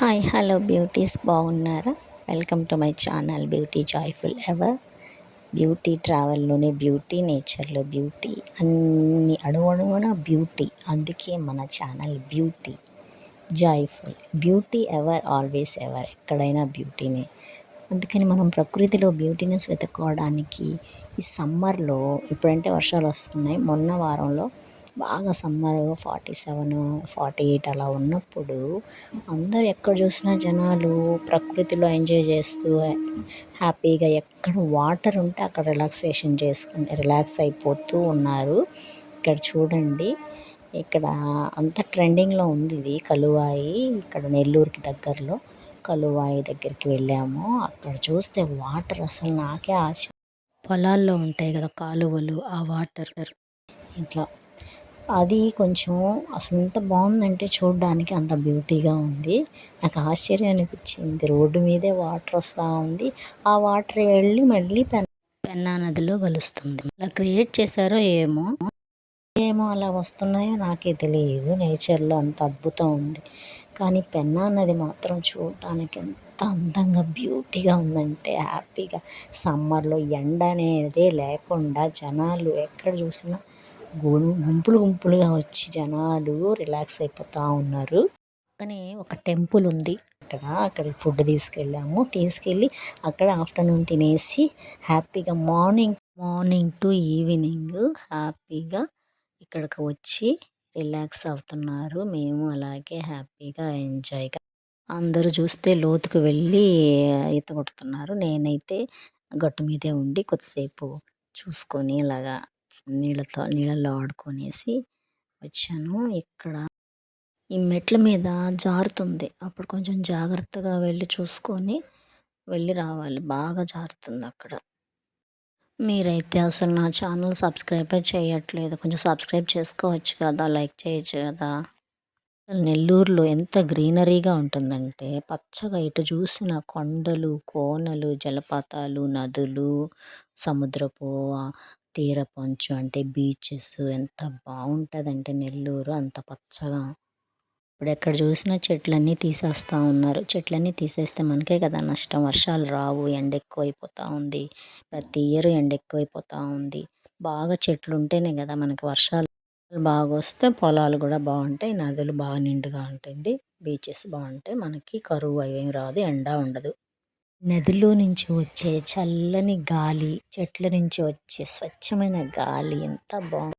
Hi hello beauties బాగున్నారా? Welcome to my channel beauty joyful ever. Beauty ట్రావెల్లోనే beauty, నేచర్లో beauty, అన్ని అడుగడుగున బ్యూటీ. అందుకే మన channel beauty joyful. Beauty ever, always ever, ఎక్కడైనా బ్యూటీనే. అందుకని మనం ప్రకృతిలో బ్యూటీనెస్ వెతుక్కోవడానికి ఈ సమ్మర్లో, ఇప్పుడంటే వర్షాలు వస్తున్నాయి, మొన్న వారంలో బాగా సమ్మర్ 47, 48 అలా ఉన్నప్పుడు అందరు ఎక్కడ చూసినా జనాలు ప్రకృతిలో ఎంజాయ్ చేస్తూ హ్యాపీగా ఎక్కడ వాటర్ ఉంటే అక్కడ రిలాక్సేషన్ చేసుకుంటే రిలాక్స్ అయిపోతూ ఉన్నారు. ఇక్కడ చూడండి, ఇక్కడ అంత ట్రెండింగ్లో ఉంది ఇది కలువాయి. ఇక్కడ నెల్లూరుకి దగ్గరలో కలువాయి దగ్గరికి వెళ్ళాము. అక్కడ చూస్తే వాటర్ అసలు నాకే ఆశ. పొలాల్లో ఉంటాయి కదా కాలువలు, ఆ వాటర్ ఇట్లా అది కొంచెం అసలు ఎంత బాగుందంటే చూడడానికి అంత బ్యూటీగా ఉంది. నాకు ఆశ్చర్యం అనిపించింది. రోడ్డు మీదే వాటర్ వస్తూ ఉంది. ఆ వాటర్ వెళ్ళి మళ్ళీ పెన్నా నదిలో కలుస్తుంది. అలా క్రియేట్ చేశారో ఏమో అలా వస్తున్నాయో నాకే తెలియదు. నేచర్లో అంత అద్భుతం ఉంది. కానీ పెన్నా నది మాత్రం చూడటానికి ఎంత అందంగా బ్యూటీగా ఉందంటే హ్యాపీగా సమ్మర్లో ఎండ అనేదే లేకుండా జనాలు ఎక్కడ చూసినా గుంపులు గుంపులుగా వచ్చి జనాలు రిలాక్స్ అయిపోతూ ఉన్నారు. కానీ ఒక టెంపుల్ ఉంది అక్కడ ఫుడ్ తీసుకెళ్ళి అక్కడ ఆఫ్టర్నూన్ తినేసి హ్యాపీగా మార్నింగ్ టు ఈవినింగ్ హ్యాపీగా ఇక్కడికి వచ్చి రిలాక్స్ అవుతున్నారు. మేము అలాగే హ్యాపీగా ఎంజాయ్గా అందరూ చూస్తే లోతుకు వెళ్ళి ఈత కొడుతున్నారు. నేనైతే గట్టు మీదే ఉండి కొద్దిసేపు చూసుకొని ఇలాగా నీళ్ళల్లో ఆడుకొనేసి వచ్చాను. ఇక్కడ ఈ మెట్ల మీద జారుతుంది, అప్పుడు కొంచెం జాగ్రత్తగా వెళ్ళి చూసుకొని వెళ్ళి రావాలి. బాగా జారుతుంది అక్కడ. మీరైతే అసలు నా ఛానల్ సబ్స్క్రైబే చేయట్లేదు. కొంచెం సబ్స్క్రైబ్ చేసుకోవచ్చు కదా, లైక్ చేయొచ్చు కదా. నెల్లూరులో ఎంత గ్రీనరీగా ఉంటుందంటే పచ్చగా ఇటు చూసిన కొండలు, కోనలు, జలపాతాలు, నదులు, సముద్రపు తీరపంచు అంటే బీచెస్ ఎంత బాగుంటుందంటే నెల్లూరు అంత పచ్చగా. ఇప్పుడు ఎక్కడ చూసినా చెట్లన్నీ తీసేస్తూ ఉన్నారు. చెట్లన్నీ తీసేస్తే మనకే కదా నష్టం. వర్షాలు రావు, ఎండ ఎక్కువైపోతూ ఉంది. ప్రతి ఇయర్ ఎండ ఎక్కువైపోతూ ఉంది. బాగా చెట్లు ఉంటేనే కదా మనకి వర్షాలు బాగా వస్తే పొలాలు కూడా బాగుంటాయి, నదులు బాగా నిండుగా ఉంటుంది, బీచెస్ బాగుంటాయి, మనకి కరువు అవేం రాదు, ఎండ ఉండదు. నదిలో నుంచి వచ్చే చల్లని గాలి, చెట్ల నుంచి వచ్చే స్వచ్ఛమైన గాలి ఎంత బాగుంది.